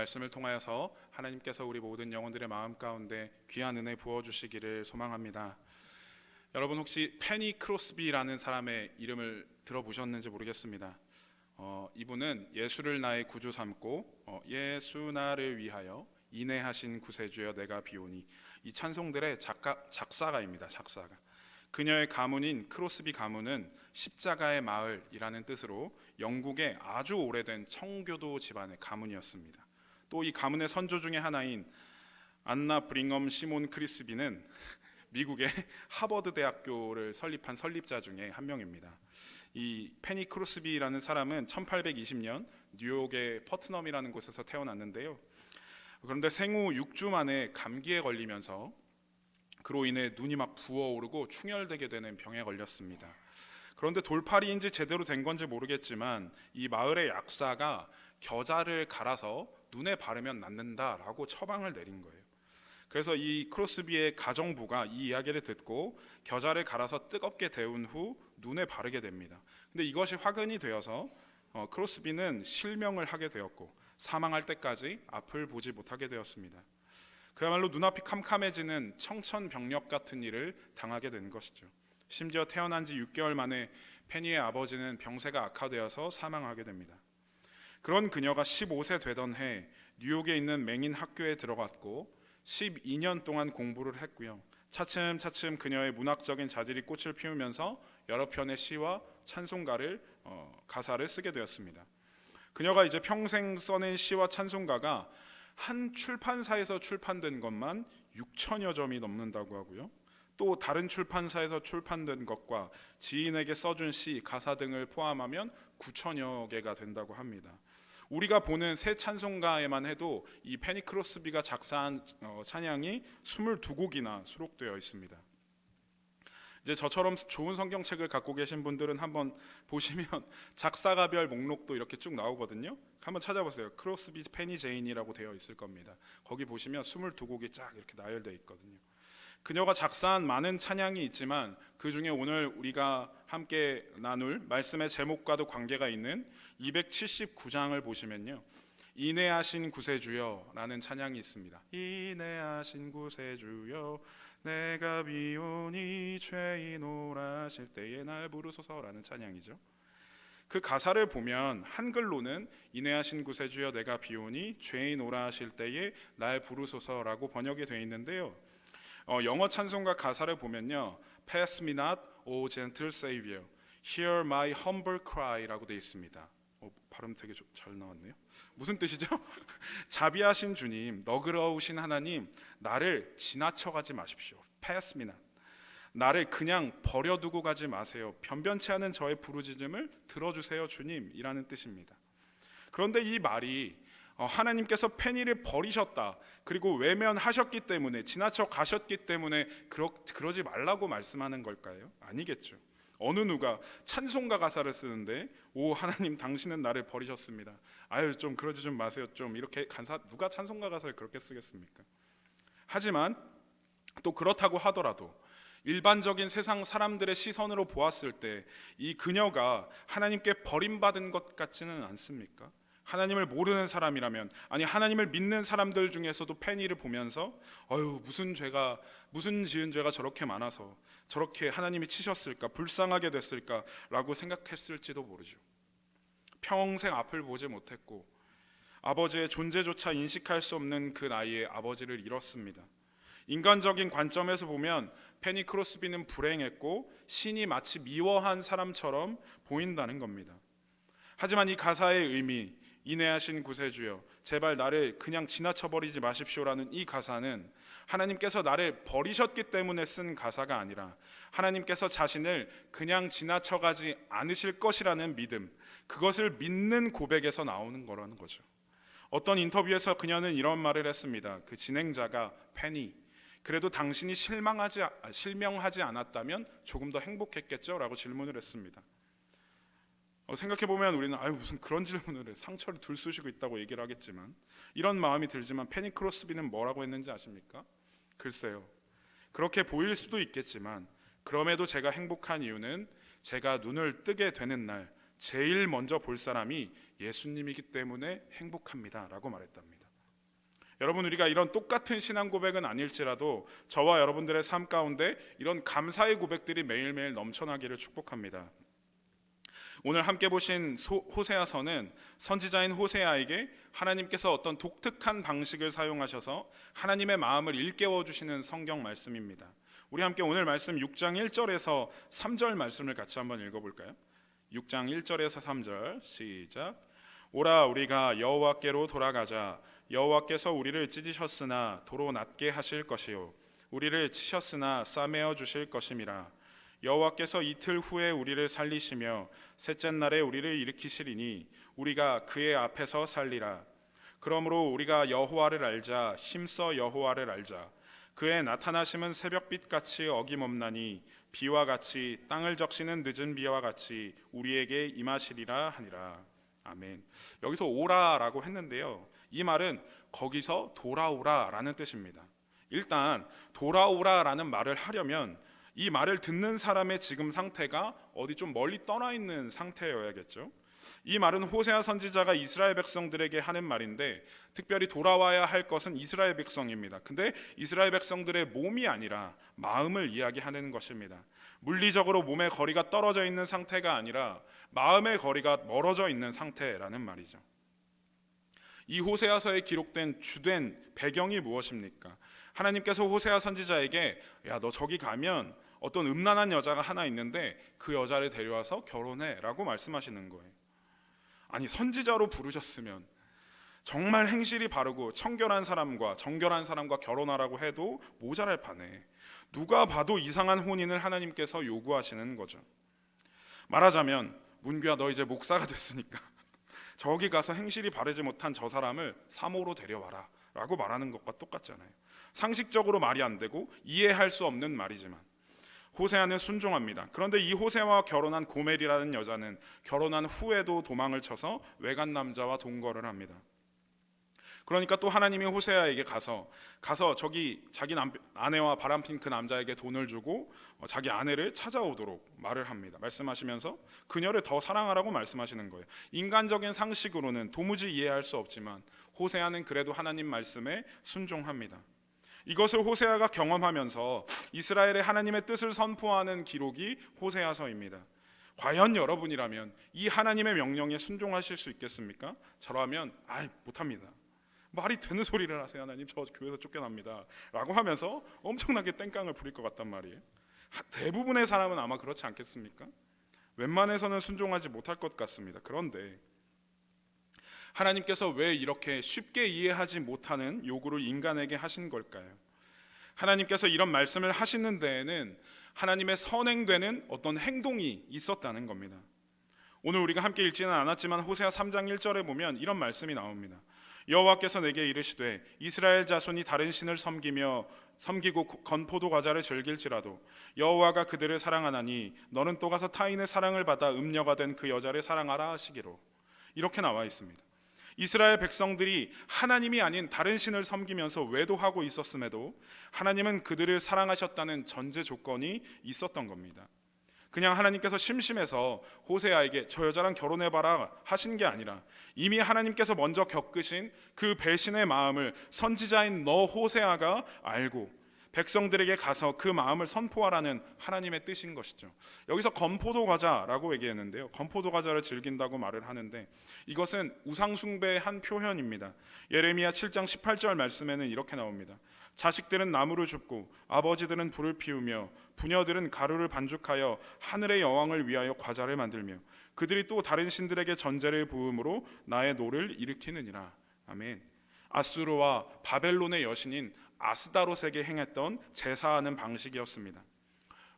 말씀을 통하여서 하나님께서 우리 모든 영혼들의 마음 가운데 귀한 은혜 부어주시기를 소망합니다. 여러분 혹시 페니 크로스비라는 사람의 이름을 들어보셨는지 모르겠습니다. 이분은 예수를 나의 구주 삼고 예수 나를 위하여 인애하신 구세주여 내가 비오니, 이 찬송들의 작사가입니다. 작사가. 그녀의 가문인 크로스비 가문은 십자가의 마을이라는 뜻으로 영국의 아주 오래된 청교도 집안의 가문이었습니다. 또 이 가문의 선조 중에 하나인 안나 브링엄 시몬 크리스비는 미국의 하버드 대학교를 설립한 설립자 중에 한 명입니다. 이 페니 크로스비라는 사람은 1820년 뉴욕의 퍼트넘이라는 곳에서 태어났는데요. 그런데 생후 6주 만에 감기에 걸리면서 그로 인해 눈이 막 부어오르고 충혈되게 되는 병에 걸렸습니다. 그런데 돌팔이인지 제대로 된 건지 모르겠지만 이 마을의 약사가 겨자를 갈아서 눈에 바르면 낫는다라고 처방을 내린 거예요. 그래서 이 크로스비의 가정부가 이 이야기를 듣고 겨자를 갈아서 뜨겁게 데운 후 눈에 바르게 됩니다. 근데 이것이 화근이 되어서 크로스비는 실명을 하게 되었고 사망할 때까지 앞을 보지 못하게 되었습니다. 그야말로 눈앞이 캄캄해지는 청천벽력 같은 일을 당하게 된 것이죠. 심지어 태어난 지 6개월 만에 페니의 아버지는 병세가 악화되어서 사망하게 됩니다. 그런 그녀가 15세 되던 해 뉴욕에 있는 맹인 학교에 들어갔고 12년 동안 공부를 했고요. 차츰차츰 그녀의 문학적인 자질이 꽃을 피우면서 여러 편의 시와 찬송가를 가사를 쓰게 되었습니다. 그녀가 이제 평생 써낸 시와 찬송가가 한 출판사에서 출판된 것만 6천여 점이 넘는다고 하고요. 또 다른 출판사에서 출판된 것과 지인에게 써준 시, 가사 등을 포함하면 9천여 개가 된다고 합니다. 우리가 보는 새 찬송가에만 해도 이 페니 크로스비가 작사한 찬양이 22곡이나 수록되어 있습니다. 이제 저처럼 좋은 성경책을 갖고 계신 분들은 한번 보시면 작사가별 목록도 이렇게 쭉 나오거든요. 한번 찾아보세요. 크로스비 페니 제인이라고 되어 있을 겁니다. 거기 보시면 22곡이 쫙 이렇게 나열되어 있거든요. 그녀가 작사한 많은 찬양이 있지만 그 중에 오늘 우리가 함께 나눌 말씀의 제목과도 관계가 있는 279장을 보시면요, 인애하신 구세주여 라는 찬양이 있습니다. 인애하신 구세주여 내가 비오니 죄인 오라실 때에 날 부르소서라는 찬양이죠. 그 가사를 보면 한글로는 인애하신 구세주여 내가 비오니 죄인 오라실 때에 날 부르소서라고 번역이 되어 있는데요. 영어 찬송가 가사를 보면요, Pass me not, O gentle Savior, Hear my humble cry라고 되어 있습니다. 발음 되게 잘 나왔네요. 무슨 뜻이죠? 자비하신 주님, 너그러우신 하나님, 나를 지나쳐가지 마십시오. Pass me not. 나를 그냥 버려두고 가지 마세요. 변변치 않은 저의 부르짖음을 들어주세요 주님이라는 뜻입니다. 그런데 이 말이 하나님께서 페니를 버리셨다, 그리고 외면하셨기 때문에, 지나쳐 가셨기 때문에 그러지 말라고 말씀하는 걸까요? 아니겠죠. 어느 누가 찬송가 가사를 쓰는데 오 하나님 당신은 나를 버리셨습니다, 아유 좀 그러지 좀 마세요 좀, 이렇게 누가 찬송가 가사를 그렇게 쓰겠습니까? 하지만 또 그렇다고 하더라도 일반적인 세상 사람들의 시선으로 보았을 때 이 그녀가 하나님께 버림받은 것 같지는 않습니까? 하나님을 모르는 사람이라면, 아니 하나님을 믿는 사람들 중에서도 페니를 보면서 무슨 지은 죄가 저렇게 많아서 저렇게 하나님이 치셨을까, 불쌍하게 됐을까라고 생각했을지도 모르죠. 평생 앞을 보지 못했고 아버지의 존재조차 인식할 수 없는 그 나이에 아버지를 잃었습니다. 인간적인 관점에서 보면 페니 크로스비는 불행했고 신이 마치 미워한 사람처럼 보인다는 겁니다. 하지만 이 가사의 의미, 인애하신 구세주여 제발 나를 그냥 지나쳐버리지 마십시오라는 이 가사는 하나님께서 나를 버리셨기 때문에 쓴 가사가 아니라 하나님께서 자신을 그냥 지나쳐가지 않으실 것이라는 믿음, 그것을 믿는 고백에서 나오는 거라는 거죠. 어떤 인터뷰에서 그녀는 이런 말을 했습니다. 그 진행자가 페니, 그래도 당신이 실명하지 않았다면 조금 더 행복했겠죠? 라고 질문을 했습니다. 생각해보면 우리는 무슨 그런 질문을 해, 상처를 들쑤시고 있다고 얘기를 하겠지만, 이런 마음이 들지만 페니 크로스비는 뭐라고 했는지 아십니까? 글쎄요, 그렇게 보일 수도 있겠지만 그럼에도 제가 행복한 이유는 제가 눈을 뜨게 되는 날 제일 먼저 볼 사람이 예수님이기 때문에 행복합니다 라고 말했답니다. 여러분, 우리가 이런 똑같은 신앙 고백은 아닐지라도 저와 여러분들의 삶 가운데 이런 감사의 고백들이 매일매일 넘쳐나기를 축복합니다. 오늘 함께 보신 호세아서는 선지자인 호세아에게 하나님께서 어떤 독특한 방식을 사용하셔서 하나님의 마음을 일깨워 주시는 성경 말씀입니다. 우리 함께 오늘 말씀 6장 1절에서 3절 말씀을 같이 한번 읽어볼까요? 6장 1절에서 3절 시작. 오라 우리가 여호와께로 돌아가자. 여호와께서 우리를 찢으셨으나 도로 낮게 하실 것이요 우리를 치셨으나 싸매어 주실 것임이라. 여호와께서 이틀 후에 우리를 살리시며 셋째 날에 우리를 일으키시리니 우리가 그의 앞에서 살리라. 그러므로 우리가 여호와를 알자. 힘써 여호와를 알자. 그의 나타나심은 새벽빛같이 어김없나니 비와 같이 땅을 적시는 늦은 비와 같이 우리에게 임하시리라 하니라. 아멘. 여기서 오라라고 했는데요, 이 말은 거기서 돌아오라라는 뜻입니다. 일단 돌아오라라는 말을 하려면 이 말을 듣는 사람의 지금 상태가 어디 좀 멀리 떠나 있는 상태여야겠죠. 이 말은 호세아 선지자가 이스라엘 백성들에게 하는 말인데, 특별히 돌아와야 할 것은 이스라엘 백성입니다. 근데 이스라엘 백성들의 몸이 아니라 마음을 이야기하는 것입니다. 물리적으로 몸의 거리가 떨어져 있는 상태가 아니라 마음의 거리가 멀어져 있는 상태라는 말이죠. 이 호세아서에 기록된 주된 배경이 무엇입니까? 하나님께서 호세아 선지자에게 야, 너 저기 가면 어떤 음란한 여자가 하나 있는데 그 여자를 데려와서 결혼해 라고 말씀하시는 거예요. 아니, 선지자로 부르셨으면 정말 행실이 바르고 정결한 사람과 결혼하라고 해도 모자랄 판에 누가 봐도 이상한 혼인을 하나님께서 요구하시는 거죠. 말하자면 문규야, 너 이제 목사가 됐으니까 저기 가서 행실이 바르지 못한 저 사람을 사모로 데려와라 라고 말하는 것과 똑같잖아요. 상식적으로 말이 안 되고 이해할 수 없는 말이지만 호세아는 순종합니다. 그런데 이 호세아와 결혼한 고멜이라는 여자는 결혼한 후에도 도망을 쳐서 외간 남자와 동거를 합니다. 그러니까 또 하나님이 호세아에게 가서 저기 자기 아내와 바람핀 그 남자에게 돈을 주고 자기 아내를 찾아오도록 말을 합니다. 말씀하시면서 그녀를 더 사랑하라고 말씀하시는 거예요. 인간적인 상식으로는 도무지 이해할 수 없지만 호세아는 그래도 하나님 말씀에 순종합니다. 이것을 호세아가 경험하면서 이스라엘의 하나님의 뜻을 선포하는 기록이 호세아서입니다. 과연 여러분이라면 이 하나님의 명령에 순종하실 수 있겠습니까? 저라면 못합니다. 말이 되는 소리를 하세요. 하나님, 저 교회에서 쫓겨납니다 라고 하면서 엄청나게 땡깡을 부릴 것 같단 말이에요. 대부분의 사람은 아마 그렇지 않겠습니까? 웬만해서는 순종하지 못할 것 같습니다. 그런데 하나님께서 왜 이렇게 쉽게 이해하지 못하는 요구를 인간에게 하신 걸까요? 하나님께서 이런 말씀을 하시는 데에는 하나님의 선행되는 어떤 행동이 있었다는 겁니다. 오늘 우리가 함께 읽지는 않았지만 호세아 3장 1절에 보면 이런 말씀이 나옵니다. 여호와께서 내게 이르시되 이스라엘 자손이 다른 신을 섬기고 건포도 과자를 즐길지라도 여호와가 그들을 사랑하나니 너는 또 가서 타인의 사랑을 받아 음녀가 된 그 여자를 사랑하라 하시기로. 이렇게 나와 있습니다. 이스라엘 백성들이 하나님이 아닌 다른 신을 섬기면서 외도하고 있었음에도 하나님은 그들을 사랑하셨다는 전제 조건이 있었던 겁니다. 그냥 하나님께서 심심해서 호세아에게 저 여자랑 결혼해봐라 하신 게 아니라 이미 하나님께서 먼저 겪으신 그 배신의 마음을 선지자인 너 호세아가 알고 백성들에게 가서 그 마음을 선포하라는 하나님의 뜻인 것이죠. 여기서 건포도 과자라고 얘기했는데요, 건포도 과자를 즐긴다고 말을 하는데 이것은 우상 숭배의 한 표현입니다. 예레미야 7장 18절 말씀에는 이렇게 나옵니다. 자식들은 나무를 줍고 아버지들은 불을 피우며 부녀들은 가루를 반죽하여 하늘의 여왕을 위하여 과자를 만들며 그들이 또 다른 신들에게 전제를 부음으로 나의 노를 일으키느니라. 아멘. 아수르와 바벨론의 여신인 아스다롯에게 행했던 제사하는 방식이었습니다.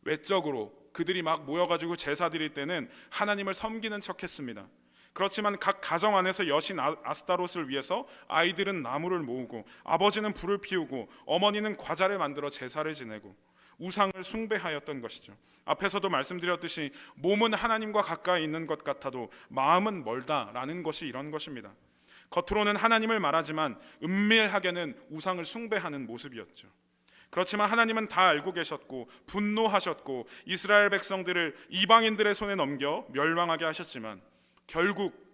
외적으로 그들이 막 모여가지고 제사 드릴 때는 하나님을 섬기는 척했습니다. 그렇지만 각 가정 안에서 여신 아스타롯을 위해서 아이들은 나무를 모으고 아버지는 불을 피우고 어머니는 과자를 만들어 제사를 지내고 우상을 숭배하였던 것이죠. 앞에서도 말씀드렸듯이 몸은 하나님과 가까이 있는 것 같아도 마음은 멀다라는 것이 이런 것입니다. 겉으로는 하나님을 말하지만 은밀하게는 우상을 숭배하는 모습이었죠. 그렇지만 하나님은 다 알고 계셨고 분노하셨고 이스라엘 백성들을 이방인들의 손에 넘겨 멸망하게 하셨지만 결국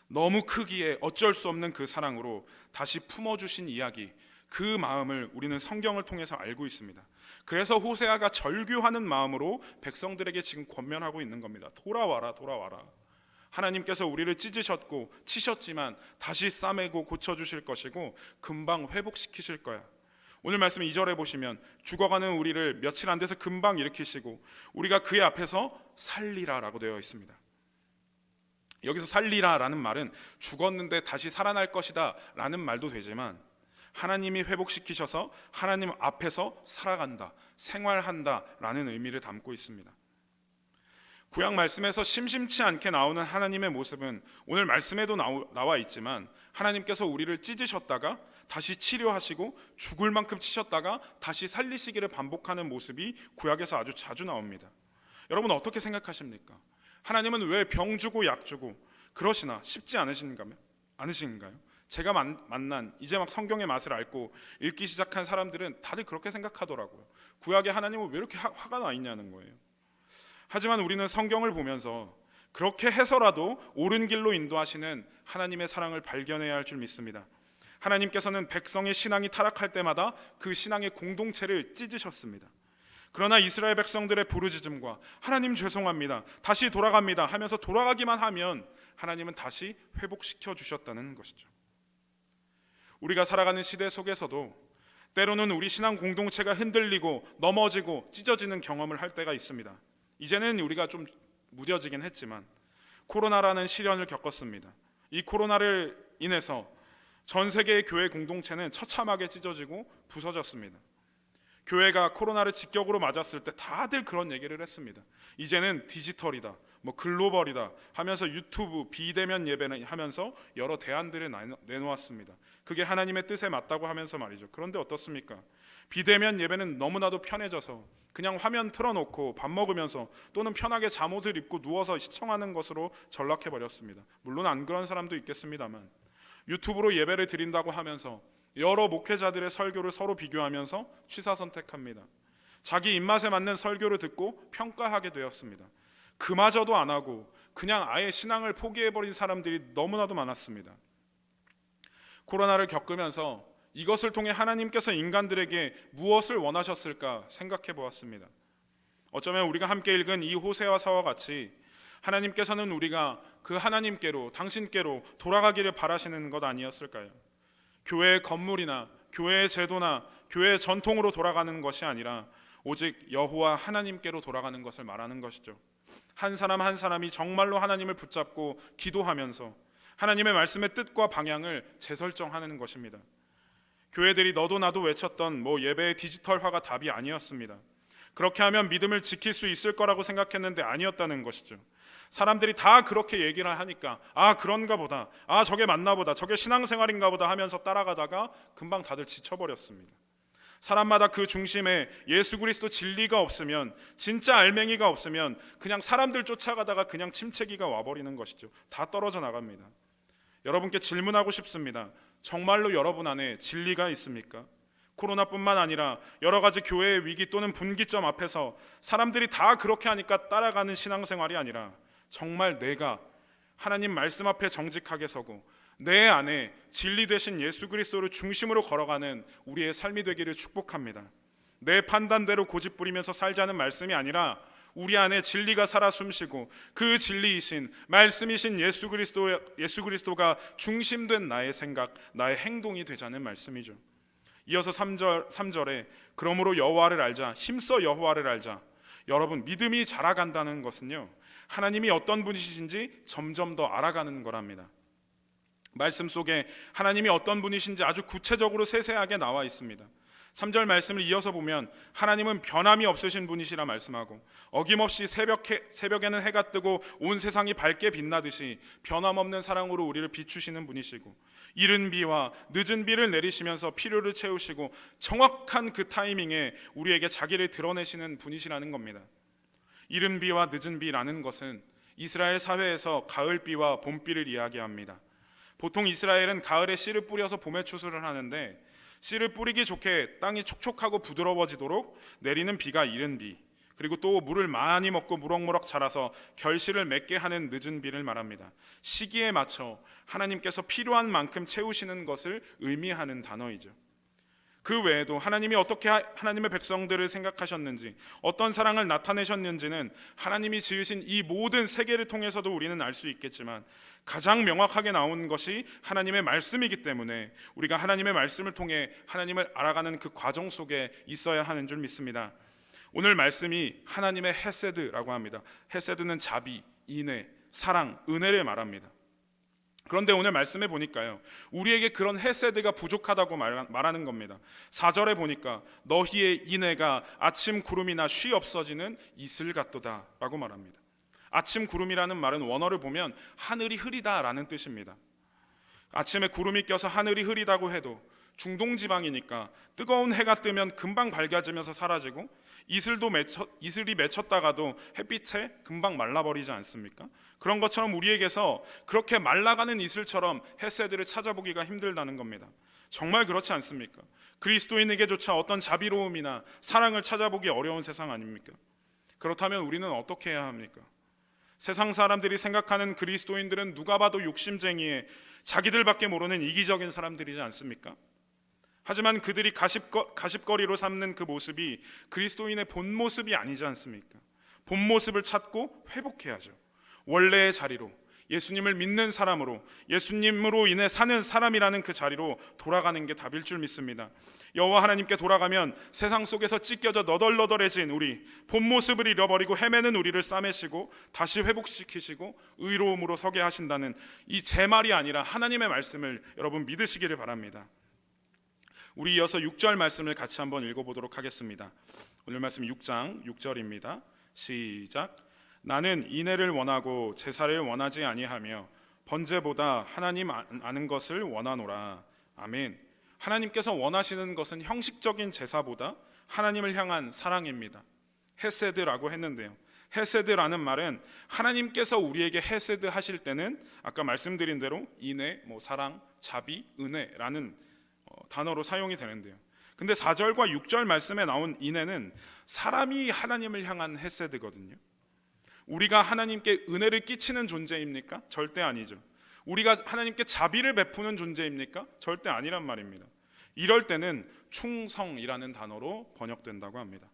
너무 크기에 어쩔 수 없는 그 사랑으로 다시 품어주신 이야기, 그 마음을 우리는 성경을 통해서 알고 있습니다. 그래서 호세아가 절규하는 마음으로 백성들에게 지금 권면하고 있는 겁니다. 돌아와라, 돌아와라. 하나님께서 우리를 찢으셨고 치셨지만 다시 싸매고 고쳐주실 것이고 금방 회복시키실 거야. 오늘 말씀 2절에 보시면 죽어가는 우리를 며칠 안 돼서 금방 일으키시고 우리가 그의 앞에서 살리라 라고 되어 있습니다. 여기서 살리라 라는 말은 죽었는데 다시 살아날 것이다 라는 말도 되지만 하나님이 회복시키셔서 하나님 앞에서 살아간다, 생활한다 라는 의미를 담고 있습니다. 구약 말씀에서 심심치 않게 나오는 하나님의 모습은 오늘 말씀에도 나와 있지만 하나님께서 우리를 찢으셨다가 다시 치료하시고 죽을 만큼 치셨다가 다시 살리시기를 반복하는 모습이 구약에서 아주 자주 나옵니다. 여러분 어떻게 생각하십니까? 하나님은 왜 병 주고 약 주고 그러시나 쉽지 않으신가요? 제가 만난 이제 막 성경의 맛을 알고 읽기 시작한 사람들은 다들 그렇게 생각하더라고요. 구약의 하나님은 왜 이렇게 화가 나 있냐는 거예요. 하지만 우리는 성경을 보면서 그렇게 해서라도 옳은 길로 인도하시는 하나님의 사랑을 발견해야 할 줄 믿습니다. 하나님께서는 백성의 신앙이 타락할 때마다 그 신앙의 공동체를 찢으셨습니다. 그러나 이스라엘 백성들의 부르짖음과 하나님 죄송합니다, 다시 돌아갑니다 하면서 돌아가기만 하면 하나님은 다시 회복시켜 주셨다는 것이죠. 우리가 살아가는 시대 속에서도 때로는 우리 신앙 공동체가 흔들리고 넘어지고 찢어지는 경험을 할 때가 있습니다. 이제는 우리가 좀 무뎌지긴 했지만 코로나라는 시련을 겪었습니다. 이 코로나를 인해서 전 세계의 교회 공동체는 처참하게 찢어지고 부서졌습니다. 교회가 코로나를 직격으로 맞았을 때 다들 그런 얘기를 했습니다. 이제는 디지털이다, 글로벌이다 하면서 유튜브, 비대면 예배는 하면서 여러 대안들을 내놓았습니다. 그게 하나님의 뜻에 맞다고 하면서 말이죠. 그런데 어떻습니까? 비대면 예배는 너무나도 편해져서 그냥 화면 틀어놓고 밥 먹으면서 또는 편하게 잠옷을 입고 누워서 시청하는 것으로 전락해버렸습니다. 물론 안 그런 사람도 있겠습니다만 유튜브로 예배를 드린다고 하면서 여러 목회자들의 설교를 서로 비교하면서 취사 선택합니다. 자기 입맛에 맞는 설교를 듣고 평가하게 되었습니다. 그마저도 안 하고 그냥 아예 신앙을 포기해버린 사람들이 너무나도 많았습니다. 코로나를 겪으면서 이것을 통해 하나님께서 인간들에게 무엇을 원하셨을까 생각해 보았습니다. 어쩌면 우리가 함께 읽은 이 호세아서와 같이 하나님께서는 우리가 그 하나님께로, 당신께로 돌아가기를 바라시는 것 아니었을까요? 교회의 건물이나 교회의 제도나 교회의 전통으로 돌아가는 것이 아니라 오직 여호와 하나님께로 돌아가는 것을 말하는 것이죠. 한 사람 한 사람이 정말로 하나님을 붙잡고 기도하면서 하나님의 말씀의 뜻과 방향을 재설정하는 것입니다. 교회들이 너도 나도 외쳤던 예배의 디지털화가 답이 아니었습니다. 그렇게 하면 믿음을 지킬 수 있을 거라고 생각했는데 아니었다는 것이죠. 사람들이 다 그렇게 얘기를 하니까 그런가 보다, 저게 맞나 보다, 저게 신앙생활인가 보다 하면서 따라가다가 금방 다들 지쳐버렸습니다. 사람마다 그 중심에 예수 그리스도 진리가 없으면, 진짜 알맹이가 없으면 그냥 사람들 쫓아가다가 그냥 침체기가 와버리는 것이죠. 다 떨어져 나갑니다. 여러분께 질문하고 싶습니다. 정말로 여러분 안에 진리가 있습니까? 코로나뿐만 아니라 여러 가지 교회의 위기 또는 분기점 앞에서 사람들이 다 그렇게 하니까 따라가는 신앙생활이 아니라 정말 내가 하나님 말씀 앞에 정직하게 서고 내 안에 진리 되신 예수 그리스도를 중심으로 걸어가는 우리의 삶이 되기를 축복합니다. 내 판단대로 고집부리면서 살자는 말씀이 아니라 우리 안에 진리가 살아 숨쉬고 그 진리이신 말씀이신 예수 그리스도가 중심된 나의 생각, 나의 행동이 되자는 말씀이죠. 이어서 3절에 그러므로 여호와를 알자, 힘써 여호와를 알자. 여러분, 믿음이 자라간다는 것은요, 하나님이 어떤 분이신지 점점 더 알아가는 거랍니다. 말씀 속에 하나님이 어떤 분이신지 아주 구체적으로 세세하게 나와 있습니다. 3절 말씀을 이어서 보면 하나님은 변함이 없으신 분이시라 말씀하고 어김없이 새벽에는 해가 뜨고 온 세상이 밝게 빛나듯이 변함없는 사랑으로 우리를 비추시는 분이시고 이른 비와 늦은 비를 내리시면서 필요를 채우시고 정확한 그 타이밍에 우리에게 자기를 드러내시는 분이시라는 겁니다. 이른 비와 늦은 비라는 것은 이스라엘 사회에서 가을비와 봄비를 이야기합니다. 보통 이스라엘은 가을에 씨를 뿌려서 봄에 추수를 하는데 씨를 뿌리기 좋게 땅이 촉촉하고 부드러워지도록 내리는 비가 이른 비, 그리고 또 물을 많이 먹고 무럭무럭 자라서 결실을 맺게 하는 늦은 비를 말합니다. 시기에 맞춰 하나님께서 필요한 만큼 채우시는 것을 의미하는 단어이죠. 그 외에도 하나님이 어떻게 하나님의 백성들을 생각하셨는지, 어떤 사랑을 나타내셨는지는 하나님이 지으신 이 모든 세계를 통해서도 우리는 알 수 있겠지만, 가장 명확하게 나온 것이 하나님의 말씀이기 때문에 우리가 하나님의 말씀을 통해 하나님을 알아가는 그 과정 속에 있어야 하는 줄 믿습니다. 오늘 말씀이 하나님의 헤세드라고 합니다. 헤세드는 자비, 인애, 사랑, 은혜를 말합니다. 그런데 오늘 말씀에 보니까요, 우리에게 그런 헤세드가 부족하다고 말하는 겁니다. 4절에 보니까 너희의 인애가 아침 구름이나 쉬 없어지는 이슬 같도다 라고 말합니다. 아침 구름이라는 말은 원어를 보면 하늘이 흐리다라는 뜻입니다. 아침에 구름이 껴서 하늘이 흐리다고 해도 중동 지방이니까 뜨거운 해가 뜨면 금방 밝아지면서 사라지고, 이슬이 맺혔다가도 햇빛에 금방 말라버리지 않습니까? 그런 것처럼 우리에게서 그렇게 말라가는 이슬처럼 헤세드를 찾아보기가 힘들다는 겁니다. 정말 그렇지 않습니까? 그리스도인에게조차 어떤 자비로움이나 사랑을 찾아보기 어려운 세상 아닙니까? 그렇다면 우리는 어떻게 해야 합니까? 세상 사람들이 생각하는 그리스도인들은 누가 봐도 욕심쟁이에 자기들밖에 모르는 이기적인 사람들이지 않습니까? 하지만 그들이 가십거리로 삼는 그 모습이 그리스도인의 본 모습이 아니지 않습니까? 본 모습을 찾고 회복해야죠. 원래의 자리로, 예수님을 믿는 사람으로, 예수님으로 인해 사는 사람이라는 그 자리로 돌아가는 게 답일 줄 믿습니다. 여호와 하나님께 돌아가면 세상 속에서 찢겨져 너덜너덜해진 우리, 본 모습을 잃어버리고 헤매는 우리를 싸매시고 다시 회복시키시고 의로움으로 서게 하신다는 이 제 말이 아니라 하나님의 말씀을 여러분 믿으시기를 바랍니다. 우리 이어서 6절 말씀을 같이 한번 읽어보도록 하겠습니다. 오늘 말씀 6장 6절입니다. 시작. 나는 인애를 원하고 제사를 원하지 아니하며 번제보다 하나님 아는 것을 원하노라. 아멘. 하나님께서 원하시는 것은 형식적인 제사보다 하나님을 향한 사랑입니다. 헤세드라고 했는데요, 헤세드라는 말은 하나님께서 우리에게 헤세드 하실 때는 아까 말씀드린 대로 인애, 사랑, 자비, 은혜라는 단어로 사용이 되는데요, 근데 4절과 6절 말씀에 나온 인애는 사람이 하나님을 향한 헤세드거든요. 우리가 하나님께 은혜를 끼치는 존재입니까? 절대 아니죠. 우리가 하나님께 자비를 베푸는 존재입니까? 절대 아니란 말입니다. 이럴 때는 충성이라는 단어로 번역된다고 합니다.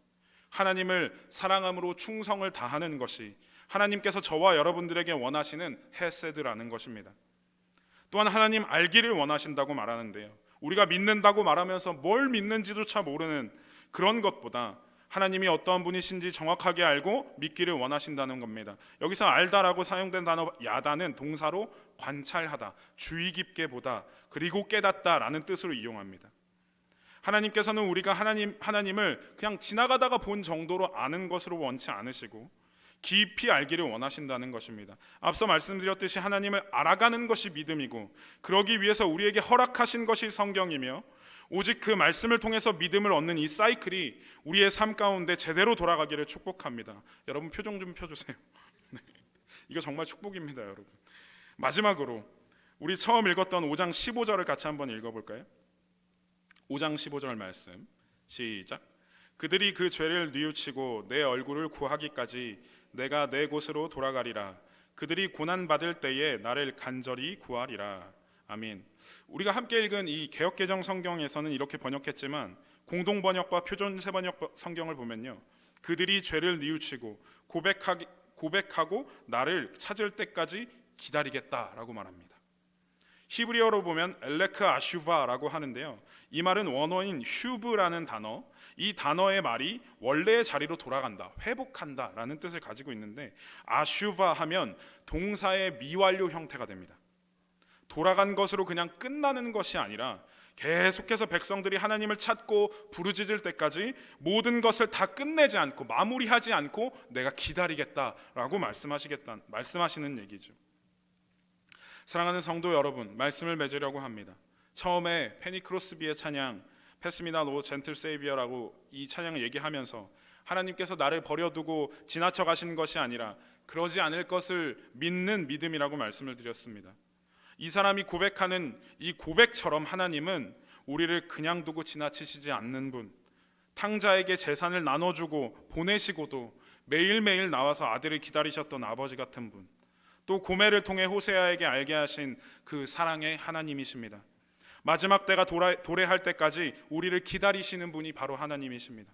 하나님을 사랑함으로 충성을 다하는 것이 하나님께서 저와 여러분들에게 원하시는 헤세드라는 것입니다. 또한 하나님 알기를 원하신다고 말하는데요, 우리가 믿는다고 말하면서 뭘 믿는지조차 모르는 그런 것보다 하나님이 어떠한 분이신지 정확하게 알고 믿기를 원하신다는 겁니다. 여기서 알다라고 사용된 단어 야다는 동사로 관찰하다, 주의 깊게 보다, 그리고 깨닫다라는 뜻으로 이용합니다. 하나님께서는 우리가 하나님을 그냥 지나가다가 본 정도로 아는 것으로 원치 않으시고 깊이 알기를 원하신다는 것입니다. 앞서 말씀드렸듯이 하나님을 알아가는 것이 믿음이고, 그러기 위해서 우리에게 허락하신 것이 성경이며, 오직 그 말씀을 통해서 믿음을 얻는 이 사이클이 우리의 삶 가운데 제대로 돌아가기를 축복합니다. 여러분 표정 좀 펴주세요. 네. 이거 정말 축복입니다, 여러분. 마지막으로 우리 처음 읽었던 5장 15절을 같이 한번 읽어볼까요? 5장 15절 말씀 시작. 그들이 그 죄를 뉘우치고 내 얼굴을 구하기까지 내가 내 곳으로 돌아가리라. 그들이 고난받을 때에 나를 간절히 구하리라. 아멘. 우리가 함께 읽은 이 개역개정 성경에서는 이렇게 번역했지만 공동번역과 표준세번역 성경을 보면요, 그들이 죄를 뉘우치고 고백하고 나를 찾을 때까지 기다리겠다라고 말합니다. 히브리어로 보면 엘레크 아슈바라고 하는데요, 이 말은 원어인 슈브라는 단어, 이 단어의 말이 원래의 자리로 돌아간다, 회복한다 라는 뜻을 가지고 있는데, 아슈바 하면 동사의 미완료 형태가 됩니다. 돌아간 것으로 그냥 끝나는 것이 아니라 계속해서 백성들이 하나님을 찾고 부르짖을 때까지 모든 것을 다 끝내지 않고 마무리하지 않고 내가 기다리겠다라고 말씀하시는 얘기죠. 사랑하는 성도 여러분, 말씀을 맺으려고 합니다. 처음에 페니 크로스비의 찬양 패스 미 낫 오 젠틀 세이비어라고 이 찬양을 얘기하면서 하나님께서 나를 버려두고 지나쳐 가시는 것이 아니라 그러지 않을 것을 믿는 믿음이라고 말씀을 드렸습니다. 이 사람이 고백하는 이 고백처럼 하나님은 우리를 그냥 두고 지나치시지 않는 분, 탕자에게 재산을 나눠주고 보내시고도 매일매일 나와서 아들을 기다리셨던 아버지 같은 분, 또 고멜을 통해 호세아에게 알게 하신 그 사랑의 하나님이십니다. 마지막 때가 도래할 때까지 우리를 기다리시는 분이 바로 하나님이십니다.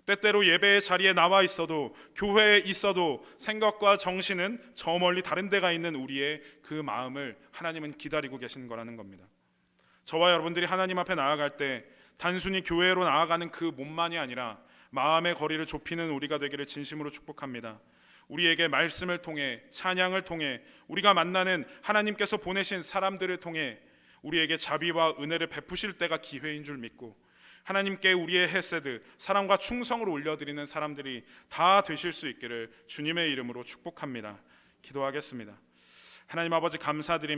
때때로 예배의 자리에 나와 있어도, 교회에 있어도 생각과 정신은 저 멀리 다른 데가 있는 우리의 그 마음을 하나님은 기다리고 계시는 거라는 겁니다. 저와 여러분들이 하나님 앞에 나아갈 때 단순히 교회로 나아가는 그 몸만이 아니라 마음의 거리를 좁히는 우리가 되기를 진심으로 축복합니다. 우리에게 말씀을 통해, 찬양을 통해, 우리가 만나는 하나님께서 보내신 사람들을 통해 우리에게 자비와 은혜를 베푸실 때가 기회인 줄 믿고, 하나님께 우리의 헤세드, 사랑과 충성을 올려드리는 사람들이 다 되실 수 있기를 주님의 이름으로 축복합니다. 기도하겠습니다. 하나님 아버지, 감사드립니다.